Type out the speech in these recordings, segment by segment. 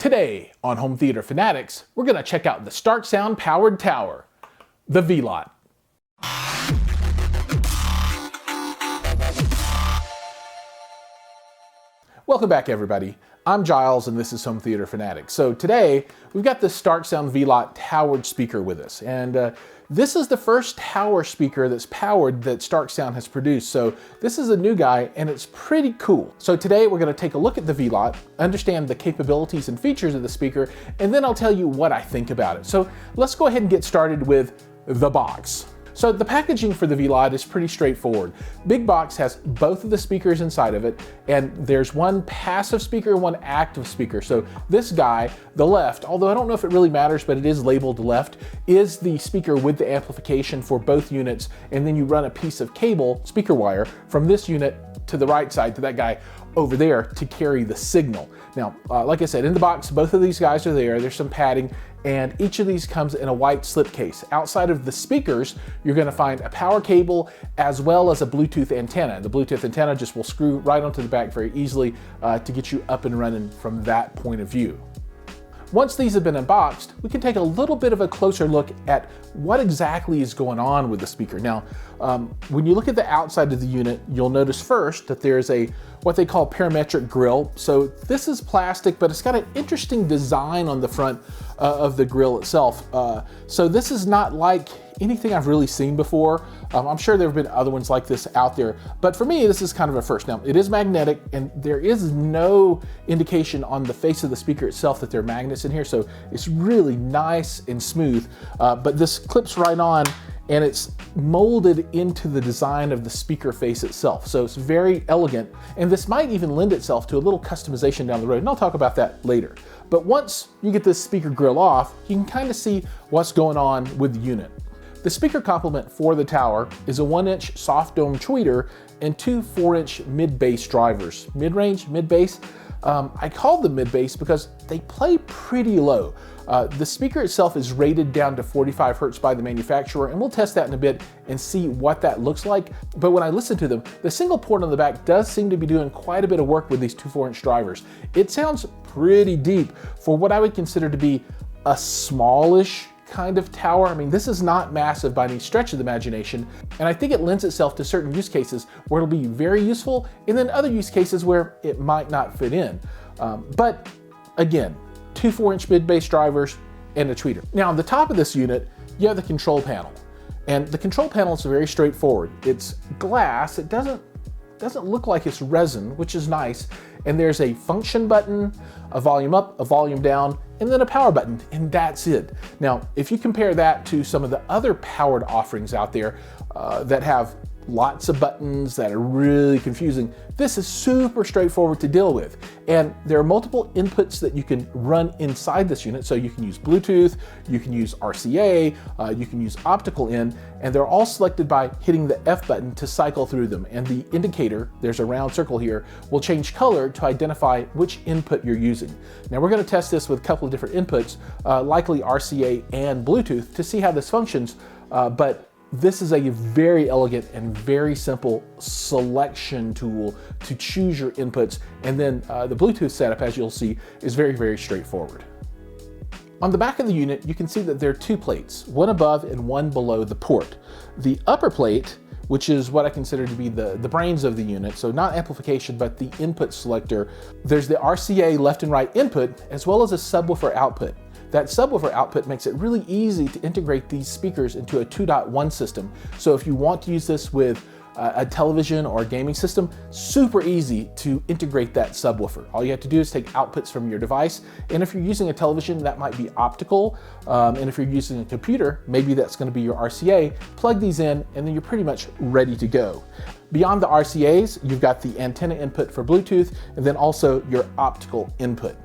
Today on Home Theater Fanatics, we're going to check out the Starke Sound powered tower, the VLOT. Welcome back, everybody. I'm Giles and this is Home Theater Fanatics. So today we've got the Starke Sound VLOT towered speaker with us, and this is the first tower speaker that's powered that Starke Sound has produced. So this is a new guy and it's pretty cool. So today we're going to take a look at the VLOT, understand the capabilities and features of the speaker, and then I'll tell you what I think about it. So let's go ahead and get started with the box. So the packaging for the VLOT is pretty straightforward. Big box has both of the speakers inside of it, and there's one passive speaker and one active speaker. So this guy, the left, although I don't know if it really matters, but it is labeled left, is the speaker with the amplification for both units, and then you run a piece of cable, speaker wire, from this unit to the right side to that guy over there to carry the signal. Now, like I said, in the box, both of these guys are there. There's some padding, and each of these comes in a white slipcase. Outside of the speakers, you're going to find a power cable as well as a Bluetooth antenna. The Bluetooth antenna just will screw right onto the back very easily to get you up and running from that point of view. Once these have been unboxed, we can take a little bit of a closer look at what exactly is going on with the speaker. Now, when you look at the outside of the unit, you'll notice first that there's what they call parametric grille. So this is plastic, but it's got an interesting design on the front of the grille itself. So this is not like anything I've really seen before. I'm sure there have been other ones like this out there, but for me, this is kind of a first. Now, it is magnetic, and there is no indication on the face of the speaker itself that there are magnets in here, so it's really nice and smooth, but this clips right on, and it's molded into the design of the speaker face itself. So it's very elegant, and this might even lend itself to a little customization down the road, and I'll talk about that later. But once you get this speaker grill off, you can kind of see what's going on with the unit. The speaker complement for the tower is a 1-inch soft dome tweeter and two 4-inch mid-bass drivers. Mid-range, mid-bass. I called them mid-bass because they play pretty low. The speaker itself is rated down to 45 Hertz by the manufacturer, and we'll test that in a bit and see what that looks like. But when I listen to them, the single port on the back does seem to be doing quite a bit of work with these two 4-inch drivers. It sounds pretty deep for what I would consider to be a smallish kind of tower. I mean, this is not massive by any stretch of the imagination, and I think it lends itself to certain use cases where it'll be very useful, and then other use cases where it might not fit in. But again, two 4-inch mid-bass drivers and a tweeter. Now, on the top of this unit, you have the control panel, and the control panel is very straightforward. It's glass. It doesn't look like it's resin, which is nice. And there's a function button, a volume up, a volume down, and then a power button, and that's it. Now, if you compare that to some of the other powered offerings out there that have lots of buttons that are really confusing, this is super straightforward to deal with. And there are multiple inputs that you can run inside this unit. So you can use Bluetooth, you can use RCA, you can use optical in, and they're all selected by hitting the F button to cycle through them. And the indicator, there's a round circle here, will change color to identify which input you're using. Now we're going to test this with a couple of different inputs, likely RCA and Bluetooth, to see how this functions, but this is a very elegant and very simple selection tool to choose your inputs, and then the Bluetooth setup, as you'll see, is very, very straightforward. On the back of the unit, you can see that there are two plates, one above and one below the port. The upper plate, which is what I consider to be the brains of the unit, so not amplification, but the input selector, there's the RCA left and right input, as well as a subwoofer output. That subwoofer output makes it really easy to integrate these speakers into a 2.1 system. So if you want to use this with a television or a gaming system, super easy to integrate that subwoofer. All you have to do is take outputs from your device, and if you're using a television, that might be optical, and if you're using a computer, maybe that's going to be your RCA. Plug these in, and then you're pretty much ready to go. Beyond the RCAs, you've got the antenna input for Bluetooth, and then also your optical input.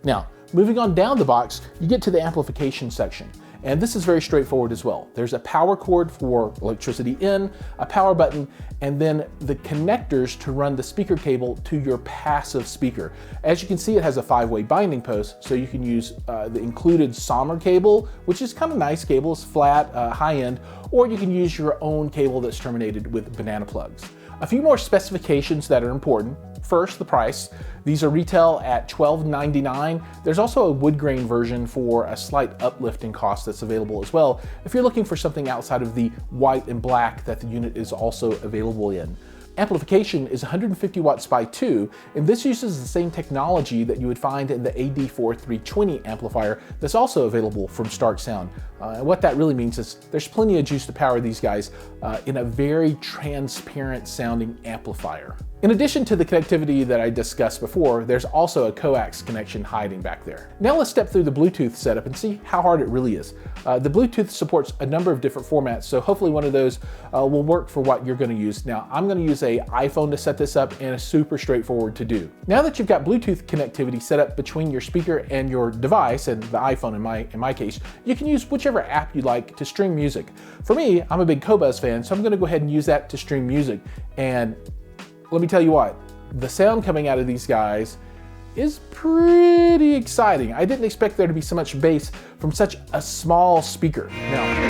Now, moving on down the box, you get to the amplification section. And this is very straightforward as well. There's a power cord for electricity in, a power button, and then the connectors to run the speaker cable to your passive speaker. As you can see, it has a 5-way binding post, so you can use the included Sommer cable, which is kind of nice cable, it's flat, high end, or you can use your own cable that's terminated with banana plugs. A few more specifications that are important. First, the price. These are retail at $12.99. There's also a wood grain version for a slight uplift in cost that's available as well if you're looking for something outside of the white and black that the unit is also available in. Amplification is 150 watts by 2, and this uses the same technology that you would find in the AD4320 amplifier that's also available from Starke Sound. And what that really means is there's plenty of juice to power these guys in a very transparent sounding amplifier. In addition to the connectivity that I discussed before, there's also a coax connection hiding back there. Now let's step through the Bluetooth setup and see how hard it really is. The Bluetooth supports a number of different formats, so hopefully one of those will work for what you're going to use. Now I'm going to use an iPhone to set this up, and it's super straightforward to do. Now that you've got Bluetooth connectivity set up between your speaker and your device, and the iPhone in my case, you can use whichever app you like to stream music. For me, I'm a big Qobuz fan, so I'm going to go ahead and use that to stream music. And let me tell you what, the sound coming out of these guys is pretty exciting. I didn't expect there to be so much bass from such a small speaker. Now,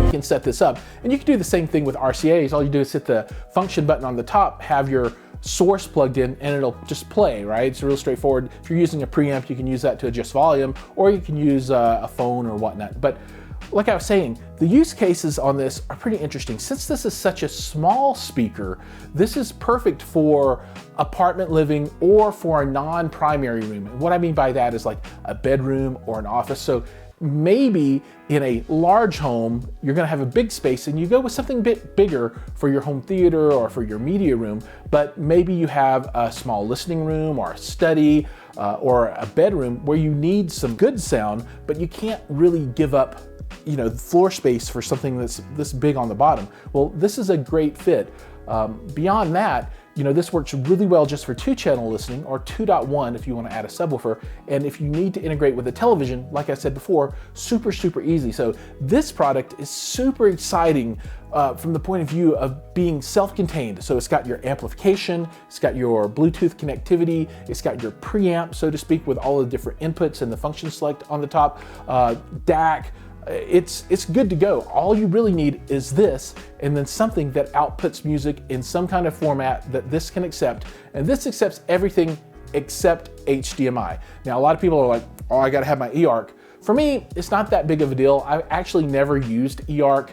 you can set this up, and you can do the same thing with RCAs. All you do is hit the function button on the top, have your source plugged in, and it'll just play, right? It's real straightforward. If you're using a preamp, you can use that to adjust volume, or you can use a phone or whatnot. But like I was saying, the use cases on this are pretty interesting. Since this is such a small speaker, this is perfect for apartment living or for a non-primary room. And what I mean by that is like a bedroom or an office. So maybe in a large home, you're gonna have a big space and you go with something a bit bigger for your home theater or for your media room, but maybe you have a small listening room or a study or a bedroom where you need some good sound, but you can't really give up, you know, floor space for something that's this big on the bottom. Well, this is a great fit. Beyond that, you know, this works really well just for 2-channel listening, or 2.1 if you want to add a subwoofer. And if you need to integrate with a television, like I said before, super easy. So this product is super exciting from the point of view of being self-contained. So it's got your amplification, it's got your Bluetooth connectivity, it's got your preamp, so to speak, with all the different inputs and the function select on the top, DAC. It's good to go. All you really need is this, and then something that outputs music in some kind of format that this can accept. And this accepts everything except HDMI. Now, a lot of people are like, oh, I gotta have my eARC. For me, it's not that big of a deal. I've actually never used eARC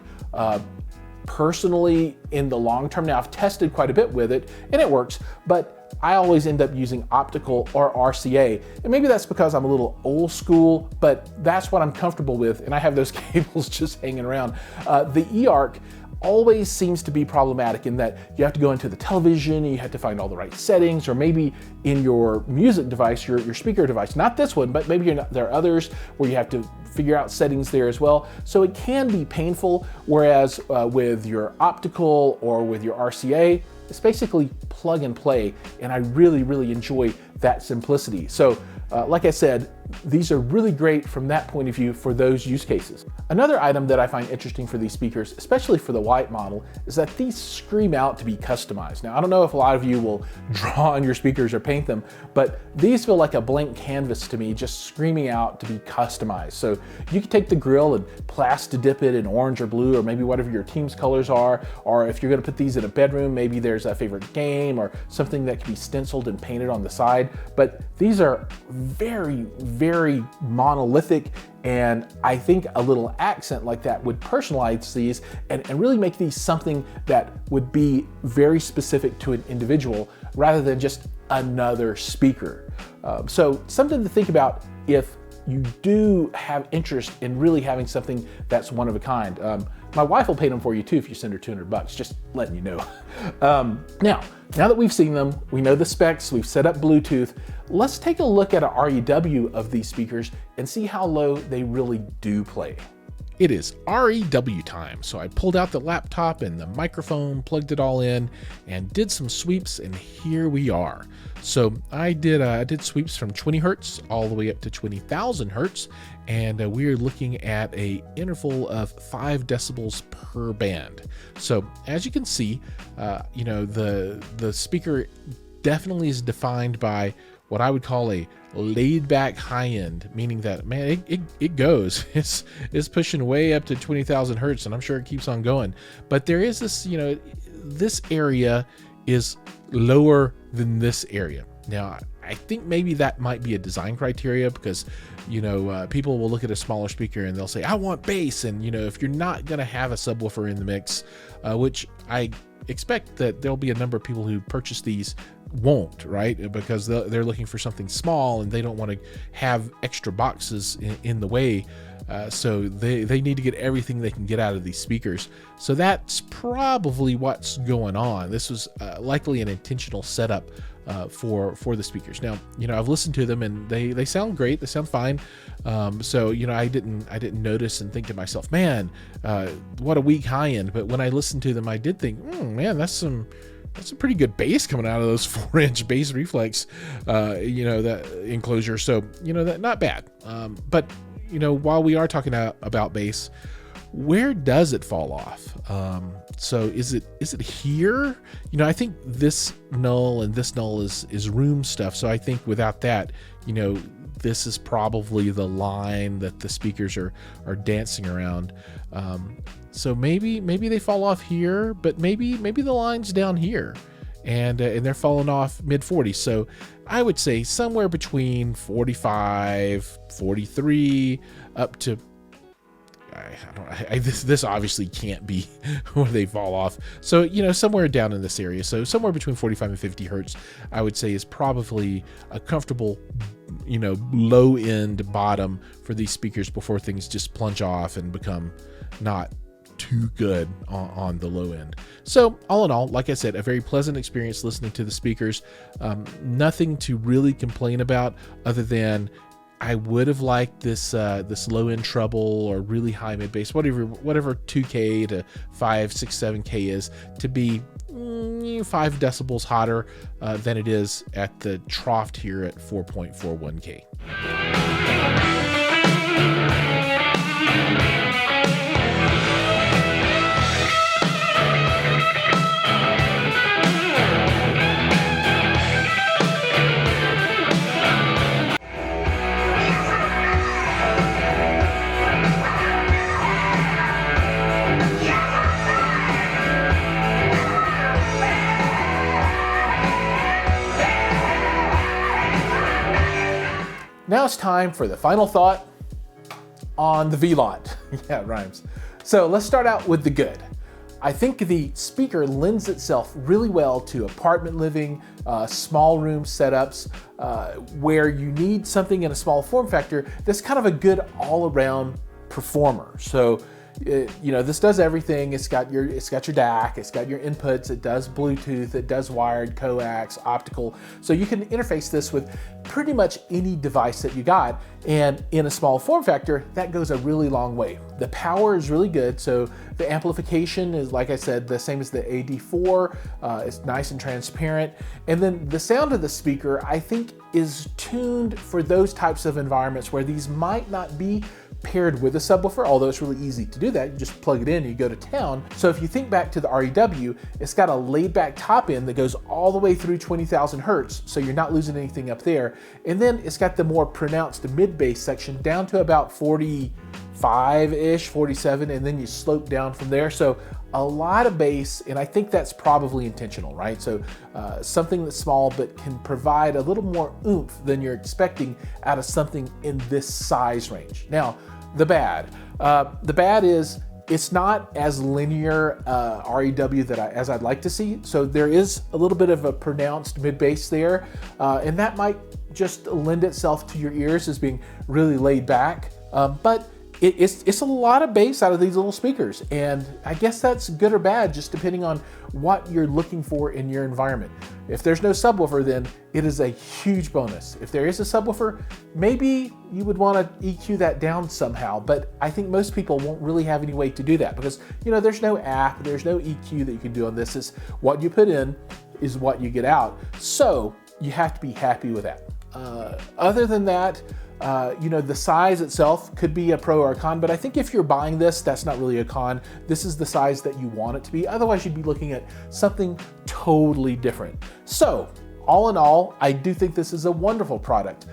personally in the long term. Now, I've tested quite a bit with it, and it works, but I always end up using optical or RCA. And maybe that's because I'm a little old school, but that's what I'm comfortable with, and I have those cables just hanging around. The eARC always seems to be problematic in that you have to go into the television, you have to find all the right settings, or maybe in your music device, your speaker device, not this one, but maybe there are others where you have to figure out settings there as well. So it can be painful, whereas with your optical or with your RCA, it's basically plug and play, and I really enjoy that simplicity. So like I said, these are really great from that point of view for those use cases. Another item that I find interesting for these speakers, especially for the white model, is that these scream out to be customized. Now, I don't know if a lot of you will draw on your speakers or paint them, but these feel like a blank canvas to me, just screaming out to be customized. So you can take the grill and dip it in orange or blue, or maybe whatever your team's colors are, or if you're gonna put these in a bedroom, maybe there's a favorite game or something that can be stenciled and painted on the side. But these are very monolithic, and I think a little accent like that would personalize these and really make these something that would be very specific to an individual rather than just another speaker. So something to think about if you do have interest in really having something that's one of a kind. My wife will paint them for you too if you send her $200, just letting you know. Now that we've seen them, we know the specs, we've set up Bluetooth, let's take a look at an REW of these speakers and see how low they really do play. It is REW time, so I pulled out the laptop and the microphone, plugged it all in, and did some sweeps, and here we are. So I did sweeps from 20 hertz all the way up to 20,000 hertz, and we're looking at a interval of 5 decibels per band. So as you can see, you know, the speaker definitely is defined by what I would call a laid back high end, meaning that, man, it goes, it's pushing way up to 20,000 hertz, and I'm sure it keeps on going. But there is this, this area is lower than this area. Now, I think maybe that might be a design criteria, because, people will look at a smaller speaker and they'll say, I want bass. And, if you're not going to have a subwoofer in the mix, which I expect that there'll be a number of people who purchase these won't, right? Because they're looking for something small and they don't want to have extra boxes in the way. So they need to get everything they can get out of these speakers. So that's probably what's going on. This was likely an intentional setup for the speakers. Now, I've listened to them and they sound great. They sound fine. So, I didn't notice and think to myself, man, what a weak high end. But when I listened to them, I did think, man, that's some pretty good bass coming out of those 4-inch bass reflex, that enclosure. So, that not bad. But, while we are talking about bass, where does it fall off? So is it here? I think this null and this null is room stuff. So I think without that, this is probably the line that the speakers are dancing around. So maybe they fall off here, but maybe the line's down here, and they're falling off mid 40s. So I would say somewhere between 45, 43, up to, this obviously can't be where they fall off. So, somewhere down in this area. So somewhere between 45 and 50 hertz, I would say, is probably a comfortable, low end bottom for these speakers before things just plunge off and become not too good on the low end. So all in all, like I said, a very pleasant experience listening to the speakers. Nothing to really complain about, other than I would have liked this low end treble or really high mid bass, whatever 2K to 5, 6, 7K is, to be 5 decibels hotter than it is at the trough here at 4.41K. Now it's time for the final thought on the VLOT. Yeah, it rhymes. So let's start out with the good. I think the speaker lends itself really well to apartment living, small room setups, where you need something in a small form factor that's kind of a good all-around performer. So, this does everything. It's got your DAC, it's got your inputs, it does Bluetooth, it does wired, coax, optical. So you can interface this with pretty much any device that you got. And in a small form factor, that goes a really long way. The power is really good. So the amplification is, like I said, the same as the AD4. It's nice and transparent. And then the sound of the speaker, I think, is tuned for those types of environments where these might not be paired with a subwoofer, although it's really easy to do that. You just plug it in and you go to town. So if you think back to the REW, it's got a laid back top end that goes all the way through 20,000 hertz, so you're not losing anything up there. And then it's got the more pronounced mid bass section down to about 45-ish, 47, and then you slope down from there. So a lot of bass, and I think that's probably intentional, right? So something that's small but can provide a little more oomph than you're expecting out of something in this size range. Now, the bad is it's not as linear REW as I'd like to see. So there is a little bit of a pronounced mid bass there, and that might just lend itself to your ears as being really laid back. But it's a lot of bass out of these little speakers, and I guess that's good or bad just depending on what you're looking for in your environment. If there's no subwoofer, then it is a huge bonus. If there is a subwoofer, maybe you would want to EQ that down somehow, but I think most people won't really have any way to do that because, there's no app, there's no EQ that you can do on this. Is what you put in is what you get out. So you have to be happy with that. Other than that, the size itself could be a pro or a con, but I think if you're buying this, that's not really a con. This is the size that you want it to be. Otherwise, you'd be looking at something totally different. So all in all, I do think this is a wonderful product.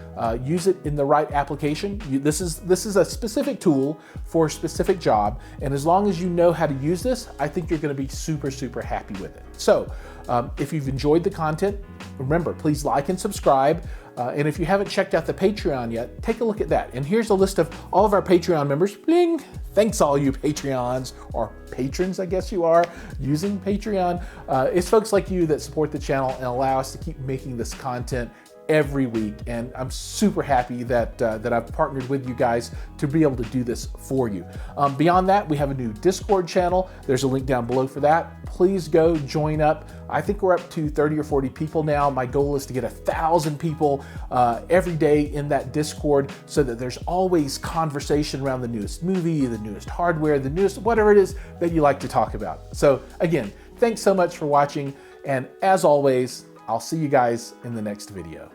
Use it in the right application. This is a specific tool for a specific job, and as long as you know how to use this, I think you're going to be super, super happy with it. So if you've enjoyed the content, remember, please like and subscribe. And if you haven't checked out the Patreon yet, take a look at that. And here's a list of all of our Patreon members. Bling! Thanks all you Patreons, or patrons, I guess you are, using Patreon. It's folks like you that support the channel and allow us to keep making this content every week, and I'm super happy that I've partnered with you guys to be able to do this for you. Beyond that, we have a new Discord channel. There's a link down below for that. Please go join up. I think we're up to 30 or 40 people now. My goal is to get 1,000 people every day in that Discord, so that there's always conversation around the newest movie, the newest hardware, the newest whatever it is that you like to talk about. So again, thanks so much for watching, and as always, I'll see you guys in the next video.